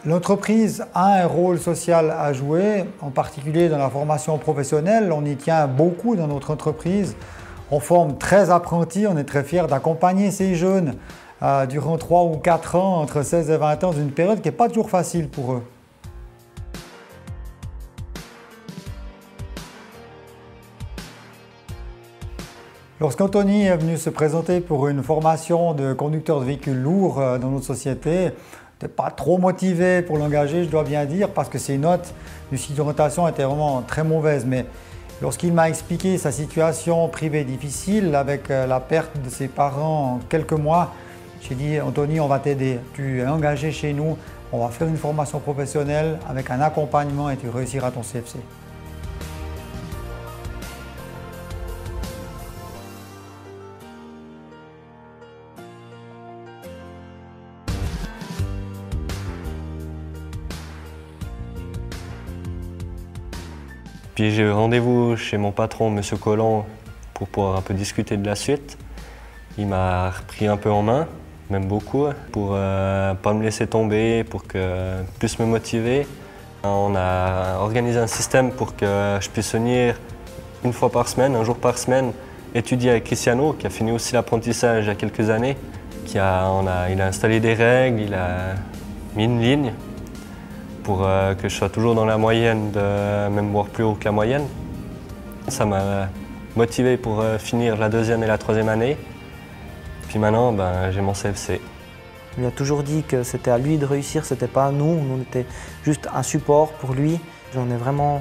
L'entreprise a un rôle social à jouer, en particulier dans la formation professionnelle. On y tient beaucoup dans notre entreprise. On forme 13 apprentis, on est très fiers d'accompagner ces jeunes durant 3 ou 4 ans, entre 16 et 20 ans, dans une période qui n'est pas toujours facile pour eux. Lorsqu'Anthony est venu se présenter pour une formation de conducteur de véhicules lourds dans notre société, je n'étais pas trop motivé pour l'engager, je dois bien dire, parce que ses notes du site d'orientation étaient vraiment très mauvaises. Mais lorsqu'il m'a expliqué sa situation privée difficile avec la perte de ses parents en quelques mois, j'ai dit « Anthony, on va t'aider, tu es engagé chez nous, on va faire une formation professionnelle avec un accompagnement et tu réussiras ton CFC ». Puis j'ai eu rendez-vous chez mon patron, M. Collant, pour pouvoir un peu discuter de la suite. Il m'a repris un peu en main, même beaucoup, pour ne pas me laisser tomber, pour que plus me motiver. On a organisé un système pour que je puisse venir une fois par semaine, un jour par semaine, étudier avec Cristiano, qui a fini aussi l'apprentissage il y a quelques années. Il a installé des règles, il a mis une ligne pour que je sois toujours dans la moyenne, même voire plus haut que la moyenne. Ça m'a motivé pour finir la 2e et la 3e année. Puis maintenant, j'ai mon CFC. Il a toujours dit que c'était à lui de réussir, c'était pas à nous. On était juste un support pour lui. J'en ai vraiment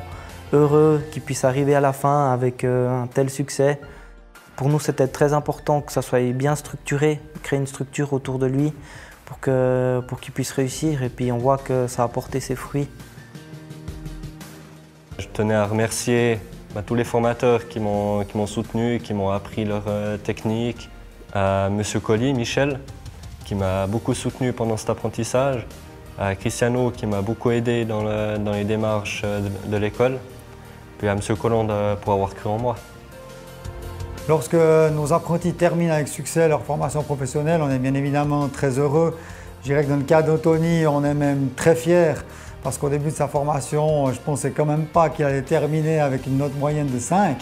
heureux qu'il puisse arriver à la fin avec un tel succès. Pour nous, c'était très important que ça soit bien structuré, créer une structure autour de lui pour qu'il puisse réussir, et puis on voit que ça a porté ses fruits. Je tenais à remercier tous les formateurs qui m'ont soutenu, qui m'ont appris leur technique, à M. Colli, Michel, qui m'a beaucoup soutenu pendant cet apprentissage, à Cristiano qui m'a beaucoup aidé dans les démarches de l'école, puis à M. Colland pour avoir cru en moi. Lorsque nos apprentis terminent avec succès leur formation professionnelle, on est bien évidemment très heureux. Je dirais que dans le cas d'Anthony, on est même très fiers parce qu'au début de sa formation, je ne pensais quand même pas qu'il allait terminer avec une note moyenne de 5.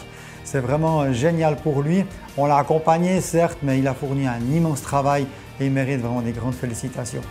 C'est vraiment génial pour lui. On l'a accompagné certes, mais il a fourni un immense travail et il mérite vraiment des grandes félicitations.